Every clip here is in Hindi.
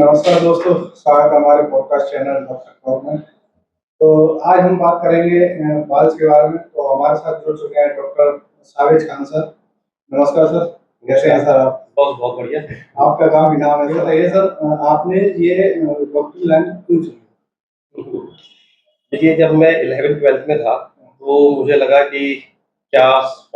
नमस्कार दोस्तों, स्वागत है हमारे पॉडकास्ट चैनल डॉक्टर टॉक में। तो आज हम बात करेंगे बाल्स के बारे में। तो हमारे साथ जुड़ चुके हैं डॉक्टर सावेज खान सर। नमस्कार सर, कैसे हैं सर आप? बहुत बहुत बढ़िया। आपका काम भी नाम है सर। ये सर आपने ये डॉक्टर लाइन क्यों चुनी? देखिए, जब मैं 11th-12th में था तो मुझे लगा कि क्या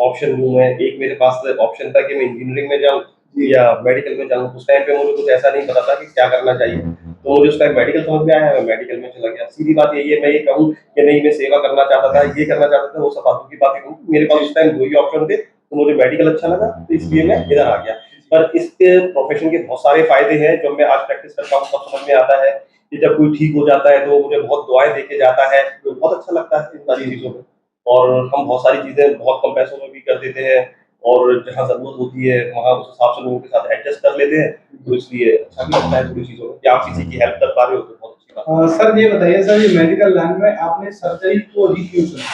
ऑप्शन लूँ मैं। एक मेरे पास ऑप्शन था कि मैं इंजीनियरिंग में जाऊँ या मेडिकल में जाऊँ। उस टाइम पे मुझे कुछ ऐसा नहीं पता था कि क्या करना चाहिए। तो मुझे उस टाइम मेडिकल समझ में आया, मैं मेडिकल में चला गया। सीधी बात यही है, मैं ये कहूँ कि नहीं, मैं सेवा करना चाहता था, ये करना चाहता था, वो सब फालतू की बातें कहूँ। मेरे पास उस टाइम 2 ही ऑप्शन थे, तो मुझे मेडिकल अच्छा लगा, तो इसलिए मैं इधर आ गया। पर इसके प्रोफ़ेशन के बहुत सारे फ़ायदे हैं, जब मैं आज प्रैक्टिस करता हूँ तब समझ में आता है कि जब कोई ठीक हो जाता है तो मुझे बहुत दुआएँ दे के जाता है, तो बहुत अच्छा लगता है इन सारी चीज़ों में। और हम बहुत सारी चीज़ें बहुत कम पैसों में भी कर देते हैं और जहाँ ज़रूरत होती है वहाँ उस हिसाब से लोगों के साथ एडजस्ट कर लेते हैं, तो इसलिए अच्छा भी लगता है थोड़ी चीज़ों में कि आप किसी की हेल्प कर पा रहे हो तो बहुत अच्छी बात है। सर ये बताइए सर, ये मेडिकल लाइन में आपने सर्जरी को ही क्यों चुना?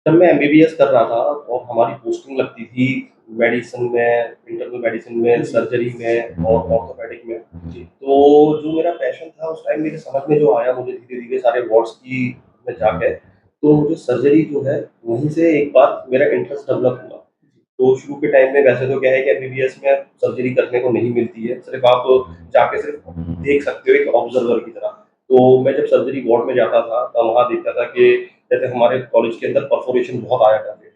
जब मैं एमबीबीएस कर रहा था और हमारी पोस्टिंग लगती थी मेडिसिन में, इंटरनल मेडिसिन में, सर्जरी में और ऑर्थोपेडिक में। तो जो मेरा पैशन था उस टाइम मेरे समझ में जो आया, मुझे धीरे-धीरे सारे वार्ड्स की में जाके, तो मुझे सर्जरी जो है वहीं से एक बार मेरा इंटरेस्ट डेवलप हुआ। तो शुरू के टाइम में वैसे तो क्या है कि एमबीबीएस में सर्जरी करने को नहीं मिलती है, सिर्फ़ आप जाके सिर्फ़ देख सकते हो एक ऑब्जर्वर की तरह। तो मैं जब सर्जरी वार्ड में जाता था, तब वहाँ देखता था कि जैसे हमारे कॉलेज के अंदर परफोरेशन बहुत आया करते थे,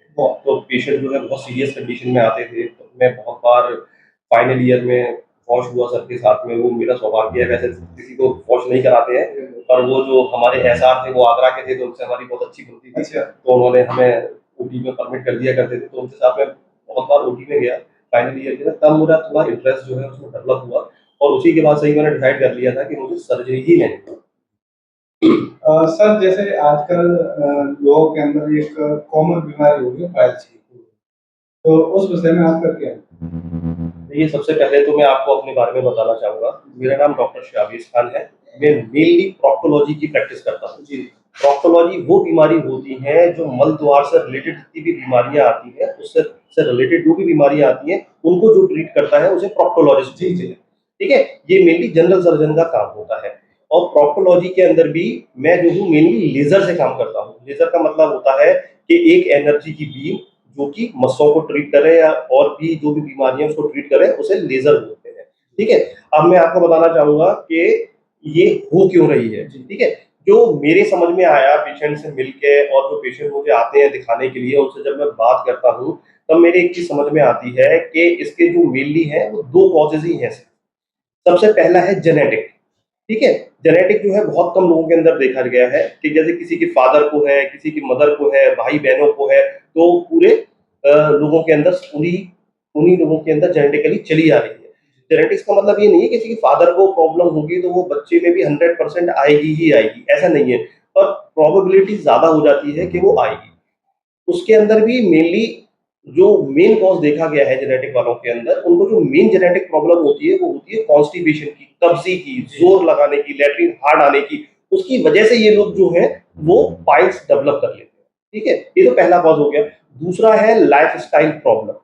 तो पेशेंट जो है बहुत सीरियस कंडीशन में आते थे। तो मैं बहुत बार फाइनल ईयर में वॉश हुआ सर के साथ में, वो मेरा सौभाग्य है। वैसे किसी को वॉश नहीं कराते हैं, पर वो जो हमारे एसआर थे वो आगरा के थे, तो उनसे हमारी बहुत अच्छी बनती थी। अच्छा। तो उन्होंने हमें ओटी में परमिट कर दिया करते थे, तो उनके साथ में बहुत बार ओटी में गया फाइनल ईयर के, तब मेरा थोड़ा इंटरेस्ट जो है उसमें डेवलप हुआ और उसी के बाद से ही मैंने डिसाइड कर लिया था कि मुझे सर्जरी ही लेनी है। सर जैसे आजकल लोगों के अंदर एक कॉमन बीमारी हो गई है पाइल्स की, तो उस विषय में आपका क्या है? देखिए, सबसे पहले तो मैं आपको अपने बारे में बताना चाहूँगा। मेरा नाम डॉक्टर शाबिज खान है। मैं मेनली प्रोक्टोलॉजी की प्रैक्टिस करता हूँ। जी। प्रोक्टोलॉजी वो बीमारी होती है जो मल द्वार से रिलेटेड जितनी भी बीमारियाँ आती हैं, उससे से रिलेटेड जो भी बीमारियाँ आती हैं, उनको जो ट्रीट करता है उसे प्रोक्टोलॉजिस्ट बोलते हैं। ठीक है? ये मेनली जनरल सर्जन का काम होता है। और प्रोक्टोलॉजी के अंदर भी मैं जो हूँ मेनली लेज़र से काम करता हूँ। लेज़र का मतलब होता है कि एक एनर्जी की बीम जो कि मस्सों को ट्रीट करे या और भी जो भी बीमारियां उसको ट्रीट करे, उसे लेजर बोलते हैं। ठीक है? अब मैं आपको बताना चाहूंगा कि ये हो क्यों रही है। ठीक है? जो मेरे समझ में आया पेशेंट से मिलके, और जो पेशेंट मुझे आते हैं दिखाने के लिए, उनसे जब मैं बात करता हूँ, तब मेरे एक चीज समझ में आती है कि इसके जो मेनली है वो दो कॉजेज ही हैं। सबसे पहला है जेनेटिक। ठीक है? जेनेटिक जो है बहुत कम लोगों के अंदर देखा गया है कि जैसे किसी के फादर को है, किसी की मदर को है, भाई-बहनों को है, तो पूरे लोगों के अंदर पूरी उन्हीं लोगों के अंदर जेनेटिकली चली आ रही है। जेनेटिक्स का मतलब ये नहीं है किसी के फादर को प्रॉब्लम होगी तो वो बच्चे में भी 100% आएगी ही आएगी, ऐसा नहीं है। पर प्रोबेबिलिटी ज़्यादा हो जाती है कि वो आएगी। उसके अंदर भी मेनली जो मेन कॉज देखा गया है जेनेटिक वालों के अंदर, उनको जो मेन जेनेटिक प्रॉब्लम होती है वो होती है कॉन्स्टिपेशन की, कब्जी की, जोर लगाने की, लैट्रिन हार्ड आने की। उसकी वजह से ये लोग जो हैं वो पाइल्स डेवलप कर लेते हैं। ठीक है? ये तो पहला कॉज हो गया। दूसरा है लाइफस्टाइल प्रॉब्लम,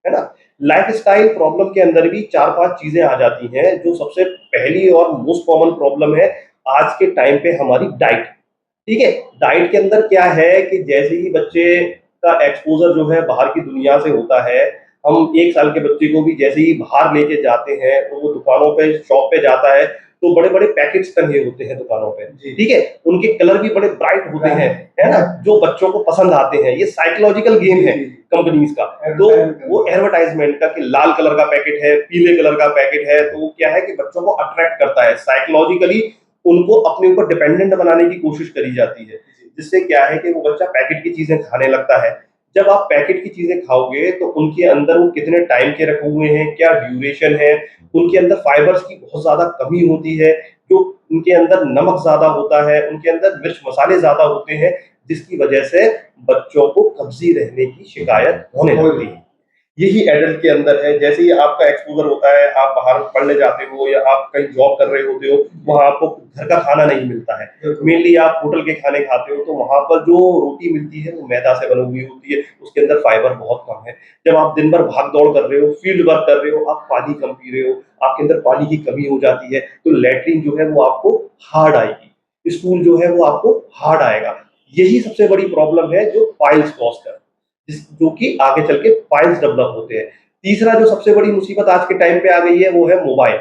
है ना? लाइफस्टाइल प्रॉब्लम के अंदर भी 4-5 चीजें आ जाती हैं। जो सबसे पहली और मोस्ट कॉमन प्रॉब्लम है आज के टाइम पे, हमारी डाइट। ठीक है? डाइट के अंदर क्या है कि जैसे ही बच्चे का एक्सपोज़र जो है बाहर की दुनिया से होता है, हम 1 साल के बच्चे को भी जैसे ही बाहर लेके जाते हैं, तो वो दुकानों पे, शॉप पे जाता है, तो बड़े-बड़े पैकेट्स टंगे होते हैं दुकानों पे। ठीक है? उनके कलर भी बड़े ब्राइट होते हैं, है ना? जो बच्चों को पसंद आते हैं। ये साइकोलॉजिकल गेम है कंपनीज़ का। तो वो एडवर्टाइज़मेंट का कि लाल कलर का पैकेट है, पीले कलर का पैकेट है, तो वो क्या है कि बच्चों को अट्रैक्ट करता है। साइकोलॉजिकली उनको अपने ऊपर डिपेंडेंट बनाने की कोशिश करी जाती है, जिससे क्या है कि वो बच्चा पैकेट की चीजें खाने लगता है। जब आप पैकेट की चीजें खाओगे तो उनके अंदर वो कितने टाइम के रखे हुए हैं, क्या ड्यूरेशन है, उनके अंदर फाइबर्स की बहुत ज्यादा कमी होती है, जो उनके अंदर नमक ज्यादा होता है, उनके अंदर मिर्च मसाले ज्यादा होते हैं, जिसकी वजह से बच्चों को कब्जी रहने की शिकायत होने लगती है। यही एडल्ट के अंदर है। जैसे ही आपका एक्सपोज़र होता है, आप बाहर पढ़ने जाते हो या आप कहीं जॉब कर रहे होते हो, वहाँ आपको घर का खाना नहीं मिलता है। बिल्कुल। मेनली आप होटल के खाने खाते हो, तो वहाँ पर जो रोटी मिलती है, वो मैदा से बनी हुई होती है, उसके अंदर फाइबर बहुत कम है। जब आप दिन भर भाग-दौड़ कर रहे हो, फील्ड वर्क कर रहे हो, आप पानी कम पी रहे हो, आपके अंदर पानी की कमी हो जाती है, तो लैट्रिन जो है वो आपको हार्ड आएगी, स्टूल जो है वो आपको हार्ड आएगा। यही सबसे बड़ी प्रॉब्लम है जो पाइल्स कॉज़ कर जो कि आगे चल के पाइल्स डेवलप होते हैं। तीसरा जो सबसे बड़ी मुसीबत आज के टाइम पे आ गई है वो है मोबाइल,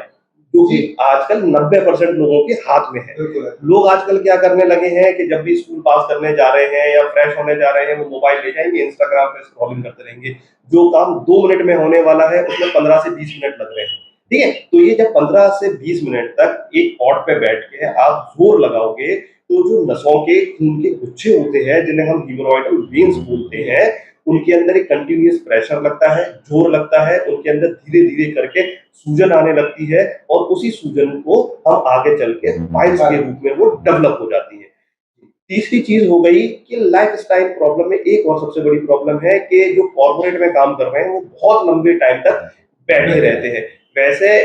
जो कि आजकल 90% लोगों के हाथ में है। बिल्कुल। लोग आजकल क्या करने लगे हैं कि जब भी स्कूल पास करने जा रहे हैं या फ्रेश होने जा रहे हैं, वो मोबाइल ले जाएँगे, इंस्टाग्राम पे स्क्रॉलिंग करते रहेंगे। जो काम 2 मिनट में होने वाला है, उसमें 15 से 20 मिनट लग रहे हैं। ठीक है? तो ये जब 15 से 20 मिनट तक एक कॉट पे बैठ के आप ज़ोर लगाओगे, तो जो नसों के खून के गुच्छे होते हैं, जिन्हें हम हीमोरॉइडल वेन्स बोलते हैं, उनके अंदर एक कंटीन्यूअस प्रेशर लगता है, जोर लगता है, उनके अंदर धीरे-धीरे करके सूजन आने लगती है और उसी सूजन को हम आगे चल के पाइल्स के रूप में वो डेवलप हो जाती है। तीसरी चीज़ हो गई कि लाइफ़स्टाइल प्रॉब्लम में एक और सबसे बड़ी प्रॉब्लम है कि जो कॉर्पोरेट में काम कर रहे हैं, वो बहुत लंबे टाइम तक बैठे रहते हैं। वैसे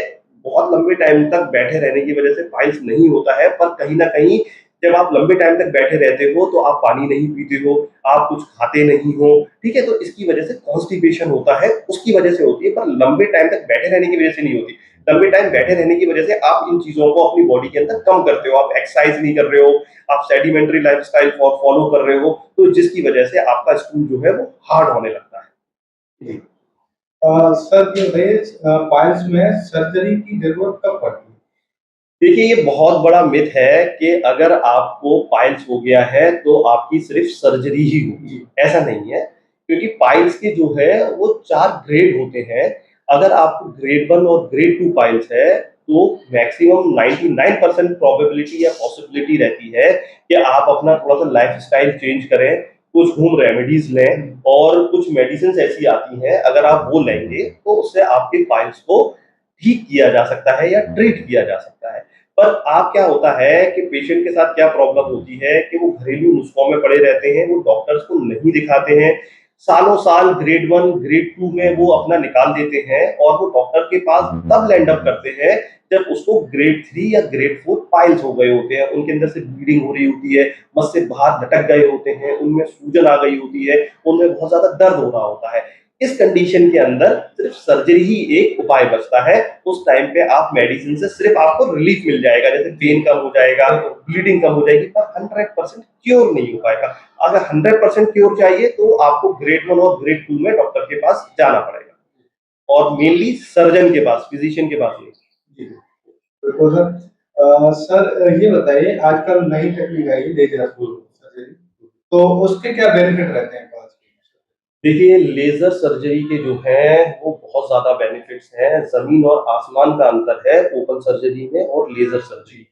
बहुत लंबे टाइम तक बैठे रहने की वजह से पाइल्स नहीं होता है, पर कहीं न कहीं जब आप लंबे टाइम तक बैठे रहते हो, तो आप पानी नहीं पीते हो, आप कुछ खाते नहीं हो, ठीक है? तो इसकी वजह से कॉन्स्टिपेशन होता है, उसकी वजह से होती है, पर लंबे टाइम तक बैठे रहने की वजह से नहीं होती। लंबे टाइम बैठे रहने की वजह से आप इन चीज़ों को अपनी बॉडी के अंदर कम करते हो, आप एक्सरसाइज़ नहीं कर रहे हो, आप सेडिमेंट्री लाइफ़स्टाइल फॉलो कर रहे हो, तो जिसकी वजह से आपका स्टूल जो है वो हार्ड होने लगता है। जी। सर ये बताइए पाइल्स में सर्जरी की ज़रूरत कब पड़ती है? देखिए, ये बहुत बड़ा मिथ है कि अगर आपको पाइल्स हो गया है, तो आपकी सिर्फ़ सर्जरी ही होगी, ऐसा नहीं है। क्योंकि पाइल्स के जो है वो 4 ग्रेड होते हैं। अगर आपको ग्रेड 1 और ग्रेड 2 पाइल्स है, तो मैक्सिमम 99% प्रोबेबिलिटी या पॉसिबिलिटी रहती है कि आप अपना थोड़ा-सा लाइफ़स्टाइल चेंज करें, कुछ होम रेमेडीज़ लें और कुछ मेडिसिन्स ऐसी आती हैं, अगर आप वो लेंगे, तो उससे आपके पाइल्स को ठीक किया जा सकता है या ट्रीट किया जा सकता है। पर आप क्या होता है कि पेशेंट के साथ क्या प्रॉब्लम होती है कि वो घरेलू नुस्खों में पड़े रहते हैं, वो डॉक्टर्स को नहीं दिखाते हैं। सालों-साल ग्रेड 1, ग्रेड 2 में वो अपना निकाल देते हैं और वो डॉक्टर के पास तब लैंड अप करते हैं, जब उसको ग्रेड 3 या ग्रेड 4 पाइल्स हो गए होते हैं। उनके अंदर से ब्लीडिंग हो रही होती है, मस्से बाहर लटक गए होते हैं, उनमें सूजन आ गई होती है, उनमें बहुत ज़्यादा दर्द हो रहा होता है। इस कंडीशन के अंदर सिर्फ सर्जरी ही एक उपाय बचता है। उस टाइम पे आप मेडिसिन से सिर्फ आपको रिलीफ मिल जाएगा, जैसे पेन कम हो जाएगा, ब्लीडिंग कम हो जाएगी, पर 100% क्योर नहीं हो पाएगा। अगर 100% क्योर चाहिए तो आपको ग्रेड 1 और ग्रेड 2 में डॉक्टर के पास जाना पड़ेगा और मेनली सर्जन के पास, फिजिशियन के पास नहीं। जी, बिल्कुल सर। सर ये बताइए आजकल नई टेक्निक आई है लेज़र सर्जरी, तो उसके क्या बेनिफिट रहते हैं पास के? देखिए, लेज़र सर्जरी के जो हैं, वो बहुत ज़्यादा बेनिफिट्स हैं। ज़मीन और आसमान का अंतर है ओपन सर्जरी में और लेज़र सर्जरी में।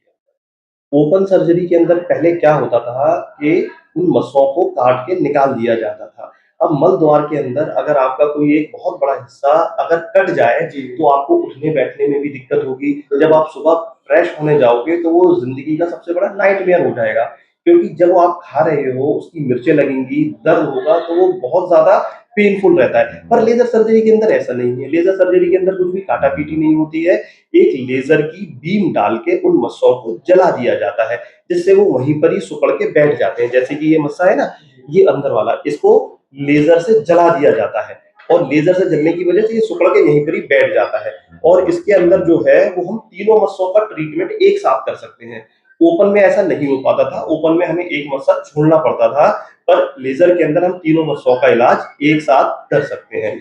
ओपन सर्जरी के अंदर पहले क्या होता था कि उन मसों को काट के निकाल दिया जाता था। अब मल द्वार के अंदर अगर आपका कोई एक बहुत बड़ा हिस्सा अगर कट जाए, जी। तो आपको उठने-बैठने में भी दिक्कत होगी। जब आप सुबह फ्रेश होने जाओगे, तो वो ज़िंदगी का सबसे बड़ा नाइटमेयर हो जाएगा। क्योंकि जब वो आप खा रहे हो, उसकी मिर्चें लगेंगी, दर्द होगा, तो वो बहुत ज़्यादा पेनफुल रहता है। पर लेज़र सर्जरी के अंदर ऐसा नहीं है। लेज़र सर्जरी के अंदर कुछ भी काटा-पीटी नहीं होती है। एक लेज़र की बीम डाल के उन मस्सों को जला दिया जाता है, जिससे वो वहीं पर ही सिकुड़ के बैठ जाते हैं। जैसे कि ये मस्सा है ना, ये अंदर वाला, इसको लेज़र से जला दिया जाता है और लेज़र से जलने की वजह से ये सिकुड़ के यहीं पर ही बैठ जाता है और इसके अंदर जो है, वो हम तीनों मस्सों का ट्रीटमेंट एक साथ कर सकते हैं। ओपन में ऐसा नहीं हो पाता था, ओपन में हमें एक मस्सा छोड़ना पड़ता था, पर लेज़र के अंदर हम तीनों मस्सों का इलाज एक साथ कर सकते हैं।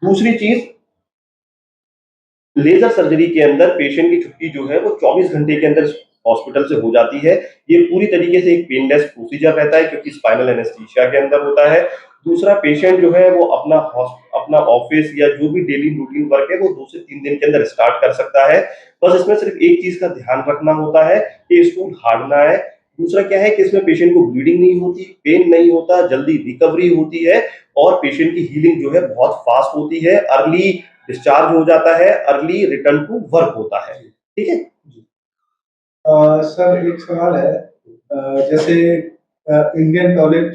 दूसरी चीज़, लेज़र सर्जरी के अंदर पेशेंट की छुट्टी जो है वो 24 घंटे के अंदर हॉस्पिटल से हो जाती है। ये पूरी तरीके से एक पेनलेस प्रोसीजर रहता है क्योंकि स्पाइनल एनेस्थीसिया के अंदर होता है। दूसरा, पेशेंट जो है वो अपना ऑफ़िस या जो भी डेली रूटीन वर्क है वो 2 से 3 दिन के अंदर स्टार्ट कर सकता है। बस इसमें सिर्फ़ एक चीज़ का ध्यान रखना होता है कि स्टूल हार्ड ना आए। दूसरा क्या है कि इसमें पेशेंट को ब्लीडिंग नहीं होती, पेन नहीं होता, जल्दी रिकवरी होती है और पेशेंट की हीलिंग जो है बहुत फ़ास्ट होती है। अर्ली डिस्चार्ज हो जाता है, अर्ली रिटर्न टू वर्क होता है। ठीक है? जी। सर एक सवाल है जैसे इंडियन टॉयलेट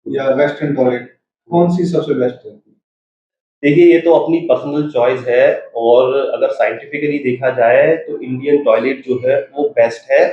या वेस्टर्न टॉयलेट कौन सी सबसे बेस्ट है? देखिए, ये तो अपनी पर्सनल चॉइस है और अगर साइंटिफिकली देखा जाए तो इंडियन टॉयलेट जो है वो बेस्ट है,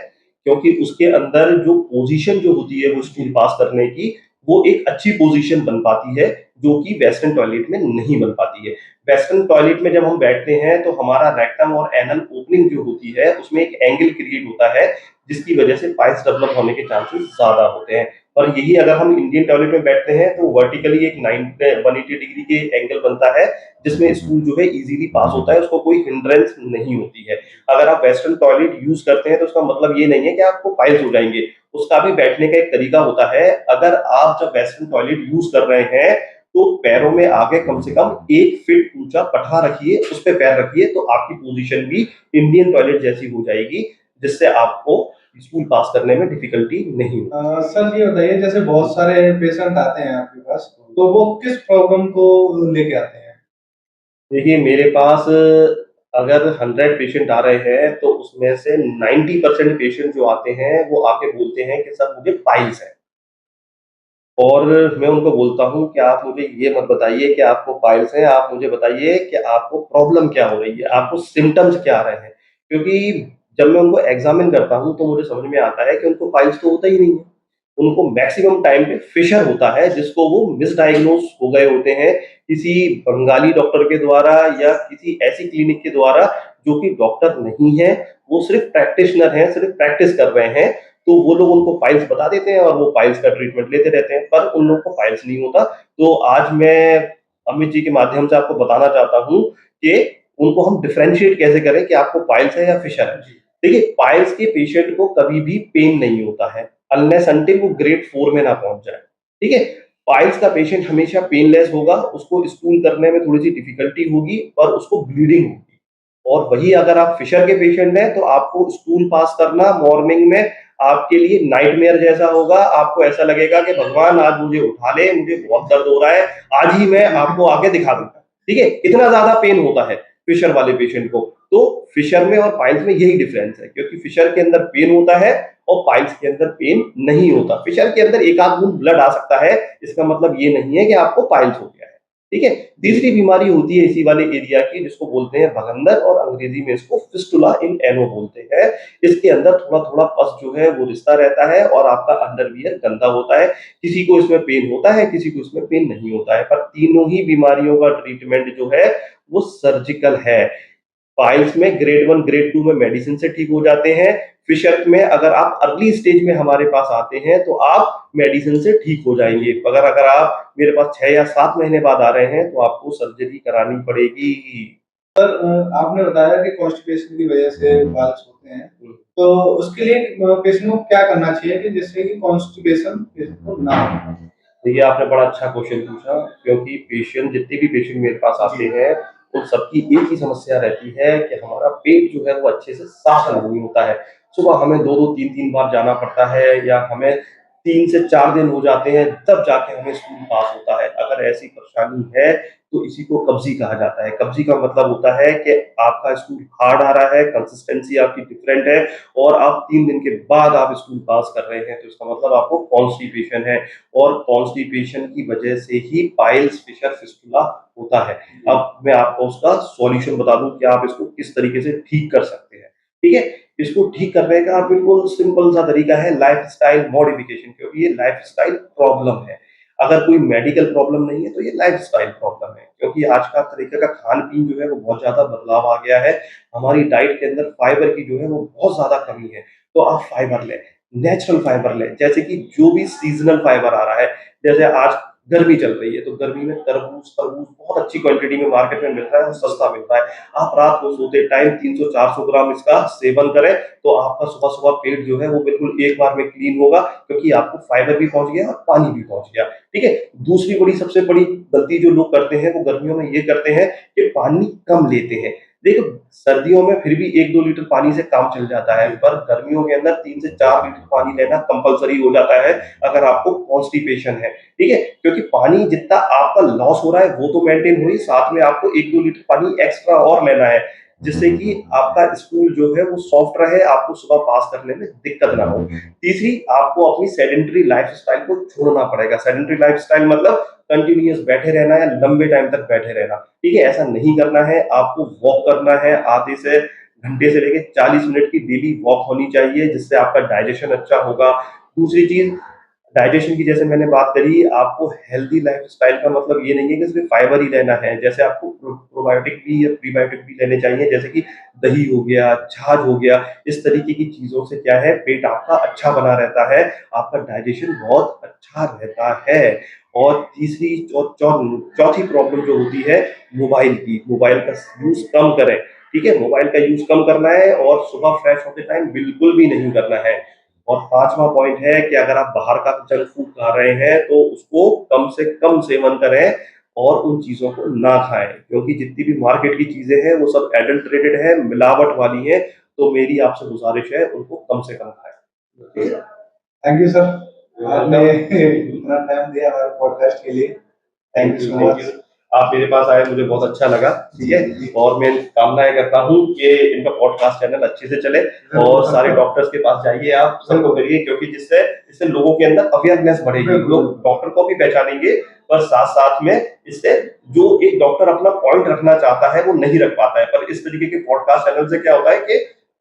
क्योंकि उसके अंदर जो पोज़ीशन जो होती है वो स्टूल पास करने की, वो एक अच्छी पोज़ीशन बन पाती है, जो कि वेस्टर्न टॉयलेट में नहीं बन पाती है। वेस्टर्न टॉयलेट में जब हम बैठते हैं तो हमारा रेक्टम और एनल ओपनिंग जो होती है, उसमें एक एंगल क्रिएट होता है, जिसकी वजह से पाइल्स डेवलप होने के चांसेस ज़्यादा होते हैं। और यही अगर हम इंडियन टॉयलेट में बैठते हैं तो वर्टिकली एक 180 डिग्री के एंगल बनता है, जिसमें स्टूल जो है इजीली पास होता है, उसको कोई हिंड्रेंस नहीं होती है। अगर आप वेस्टर्न टॉयलेट यूज करते हैं तो उसका मतलब ये नहीं है कि आपको पाइल्स हो जाएंगे, उसका भी बैठने का एक तरीका होता है। अगर आप जब वेस्टर्न टॉयलेट यूज कर रहे हैं तो पैरों में आगे कम से कम 1 फीट ऊंचा पठा रखिए, उस पर पैर रखिए, तो आपकी पोजीशन भी इंडियन टॉयलेट जैसी हो जाएगी, जिससे आपको स्कूल पास करने में डिफिकल्टी नहीं होगी। सर ये बताइए, जैसे बहुत सारे पेशेंट आते हैं आपके पास, तो वो किस प्रॉब्लम को लेके आते हैं? देखिए, मेरे पास अगर 100 पेशेंट आ रहे हैं तो उसमें से 90% पेशेंट जो आते हैं वो आके बोलते हैं कि सर मुझे पाइल्स है। और मैं उनको बोलता हूँ कि आप मुझे ये मत बताइए कि आपको पाइल्स हैं, आप मुझे बताइए कि आपको प्रॉब्लम क्या हो रही है, आपको सिम्पटम्स क्या आ रहे हैं। क्योंकि जब मैं उनको एग्ज़ामिन करता हूँ तो मुझे समझ में आता है कि उनको पाइल्स तो होता ही नहीं है। उनको मैक्सिमम टाइम पे फिशर होता है, जिसको वो मिसडायग्नोज हो गए होते हैं किसी बंगाली डॉक्टर के द्वारा या किसी ऐसी क्लिनिक के द्वारा जो कि डॉक्टर नहीं है, वो सिर्फ प्रैक्टिशनर हैं, सिर्फ प्रैक्टिस कर रहे हैं। तो वो लोग उनको पाइल्स बता देते हैं और वो पाइल्स का ट्रीटमेंट लेते रहते हैं, पर उन लोगों को पाइल्स नहीं होता। तो आज मैं अमित जी के माध्यम से आपको बताना चाहता हूँ कि उनको हम डिफरेंशिएट कैसे करें कि आपको पाइल्स है या फिशर है। देखिए, पाइल्स के पेशेंट को कभी भी पेन नहीं होता है अनलेस अनटिल वो ग्रेड 4 में ना पहुंच जाए। ठीक है, पाइल्स का पेशेंट हमेशा पेनलेस होगा, उसको स्टूल करने में थोड़ी सी डिफिकल्टी होगी पर उसको ब्लीडिंग होगी। और वही अगर आप फिशर के पेशेंट हैं तो आपको स्टूल पास करना मॉर्निंग में आपके लिए नाइटमेयर जैसा होगा। आपको ऐसा लगेगा कि भगवान आज मुझे उठा ले, मुझे बहुत दर्द हो रहा है, आज ही मैं आपको आके दिखा दूंगा। ठीक है, इतना ज्यादा पेन होता है फिशर वाले पेशेंट को। तो फिशर में और पाइल्स में यही डिफरेंस है, क्योंकि फिशर के अंदर पेन होता है और पाइल्स के अंदर पेन नहीं होता। फिशर के अंदर एक आध बूंद ब्लड आ सकता है, इसका मतलब ये नहीं है कि आपको पाइल्स हो गया है। ठीक है, तीसरी बीमारी होती है इसी वाले एरिया की, जिसको बोलते हैं भगंदर और अंग्रेजी में इसको फिस्टुला इन एनो बोलते हैं। इसके अंदर थोड़ा थोड़ा पस जो है वो रिश्ता रहता है और आपका अंडरवियर गंदा होता है। किसी को इसमें पेन होता है, किसी को इसमें पेन नहीं होता है, पर तीनों ही बीमारियों का ट्रीटमेंट जो है वो सर्जिकल है। पाइल्स में ग्रेड 1 ग्रेड 2 में मेडिसिन से ठीक हो जाते हैं। फिशर में अगर आप अर्ली स्टेज में हमारे पास आते हैं तो आप मेडिसिन से ठीक हो जाएंगे, मगर अगर आप मेरे पास 6 या 7 महीने बाद आ रहे हैं तो आपको सर्जरी करानी पड़ेगी। आपने बताया कि कॉन्स्टिपेशन की वजह से बाल्स होते हैं, तो उसके लिए पेशेंट को क्या करना चाहिए कि जिससे कि कॉन्स्टिपेशन पेशेंट को ना हो? देखिए, आपने बड़ा अच्छा क्वेश्चन पूछा, क्योंकि पेशेंट जितने भी पेशेंट मेरे पास आते हैं उन सबकी एक ही समस्या रहती है कि हमारा पेट जो है वो अच्छे से साफ नहीं होता है। सुबह हमें 2-2 3-3 बार जाना पड़ता है या हमें 3 से 4 दिन हो जाते हैं तब जाके हमें स्टूल पास होता है। अगर ऐसी परेशानी है तो इसी को कब्जी कहा जाता है। कब्जी का मतलब होता है कि आपका स्टूल हार्ड आ रहा है, कंसिस्टेंसी आपकी डिफरेंट है और आप 3 दिन के बाद आप स्टूल पास कर रहे हैं, तो इसका मतलब आपको कॉन्स्टिपेशन है। और कॉन्स्टिपेशन की वजह से ही पाइल्स, फिशर, फिस्टुला होता है। अब मैं आपको उसका सॉल्यूशन बता दूं कि आप इसको किस तरीके से ठीक कर सकते हैं। ठीक है, इसको ठीक करने का बिल्कुल सिंपल सा तरीका है लाइफस्टाइल मॉडिफिकेशन, क्योंकि ये लाइफस्टाइल प्रॉब्लम है। अगर कोई मेडिकल प्रॉब्लम नहीं है तो ये लाइफस्टाइल प्रॉब्लम है, क्योंकि आज का तरीके का खान पीन जो है वो बहुत ज्यादा बदलाव आ गया है। हमारी डाइट के अंदर फाइबर की जो है वो बहुत ज्यादा कमी है। तो आप फाइबर लें, नेचुरल फाइबर लें, जैसे कि जो भी सीजनल फाइबर आ रहा है। जैसे आज गर्मी चल रही है तो गर्मी में तरबूज तरबूज बहुत अच्छी क्वांटिटी में मार्केट में मिल रहा है और सस्ता मिल रहा है। आप रात को सोते टाइम 300-400 ग्राम इसका सेवन करें तो आपका सुबह सुबह पेट जो है वो बिल्कुल एक बार में क्लीन होगा, क्योंकि आपको फाइबर भी पहुंच गया और पानी भी पहुंच गया। ठीक है, दूसरी बड़ी सबसे बड़ी गलती जो लोग करते हैं वो गर्मियों में ये करते हैं कि पानी कम लेते हैं। देखो, सर्दियों में फिर भी 1-2 लीटर पानी से काम चल जाता है, पर गर्मियों के अंदर 3 से 4 लीटर पानी लेना कंपलसरी हो जाता है अगर आपको कॉन्स्टिपेशन है। ठीक है, क्योंकि पानी जितना आपका लॉस हो रहा है वो तो मेंटेन हो ही, साथ में आपको 1-2 लीटर पानी एक्स्ट्रा और लेना है, जिससे कि आपका स्टूल जो है वो सॉफ्ट रहे, आपको सुबह पास करने में दिक्कत ना हो। तीसरी, आपको अपनी सेडेंटरी लाइफस्टाइल को छोड़ना पड़ेगा। सेडेंटरी लाइफस्टाइल मतलब कंटिन्यूअस बैठे रहना है, लंबे टाइम तक बैठे रहना, ठीक है? ऐसा नहीं करना है, आपको वॉक करना है, आधे से घंटे से लेके 40 मिनट की डेली वॉक होनी चाहिए, जिससे आपका डाइजेशन अच्छा होगा। दूसरी चीज़, डाइजेशन की जैसे मैंने बात करी, आपको हेल्दी लाइफ़स्टाइल का मतलब ये नहीं है कि सिर्फ़ फाइबर ही लेना है, जैसे आपको प्रोबायोटिक भी या प्रीबायोटिक भी लेने चाहिए, जैसे कि दही हो गया, छाछ हो गया, इस तरीके की चीज़ों से क्या है, पेट आपका अच्छा बना रहता है, आपका डाइजेशन बहुत अच्छा रहता है। और तीसरी चौथी प्रॉब्लम जो होती है मोबाइल की, मोबाइल का यूज़ कम करें, ठीक है? मोबाइल का यूज़ कम करना है और सुबह फ्रेश होते टाइम बिल्कुल भी नहीं करना है। और 5वां पॉइंट है कि अगर आप बाहर का जंक फूड खा रहे हैं, तो उसको कम से कम सेवन करें और उन चीज़ों को ना खाएँ, क्योंकि जितनी भी मार्केट की चीज़ें हैं, वो सब एडल्टरेटेड है, मिलावट वाली हैं, तो मेरी आपसे गुज़ारिश है, उनको कम से कम खाएँ। थैंक यू सर, आपने इतना टाइम दिया हमारे पॉडकास्ट के लिए। Thank you so much. आप मेरे पास आए, मुझे बहुत अच्छा लगा, ठीक है? जी। और मैं कामनाएँ करता हूँ कि इनका पॉडकास्ट चैनल अच्छे से चले और सारे डॉक्टर्स के पास जाइए आप, सबको करिए, क्योंकि जिससे इससे लोगों के अंदर अवेयरनेस बढ़ेगी, बिल्कुल। लोग डॉक्टर को भी पहचानेंगे, पर साथ-साथ में इससे जो एक डॉक्टर अपना पॉइंट रखना चाहता है, वो नहीं रख पाता है। पर इस तरीके के पॉडकास्ट चैनल से क्या होता है कि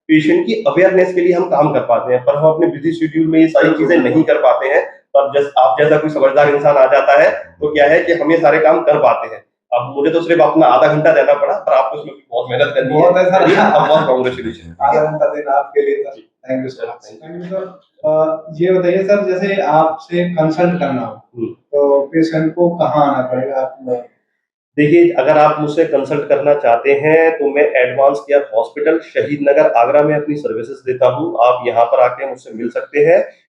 पेशेंट की अवेयरनेस के लिए हम काम कर पाते हैं, पर हम अपने बिज़ी शेड्यूल में ये सारी चीज़ें नहीं कर पाते हैं। पर आप जैसा कोई समझदार इंसान आ जाता है, तो क्या है कि हम ये सारे काम कर पाते हैं। अब मुझे तो सिर्फ अपना आधा घंटा देना पड़ा, पर आपको इसमें बहुत मेहनत करनी है। बहुत है सर। चलिए, बहुत कांग्रेचुलेशन। आधा घंटा देना आपके लिए sir. Thank you so much. Thank you sir. ये बताइए सर, जैसे आपसे कंसल्ट करना हो, हुँ। तो पेशेंट को कहाँ आना पड़ेगा? आप देखिए, अगर आप मुझसे कंसल्ट करना चाहते हैं, तो मैं एडवांस केयर हॉस्पिटल, शहीद नगर, आगरा में अपनी सर्विसेज़ देता हूँ। आप यहाँ पर आके मुझसे मिल सकते हैं।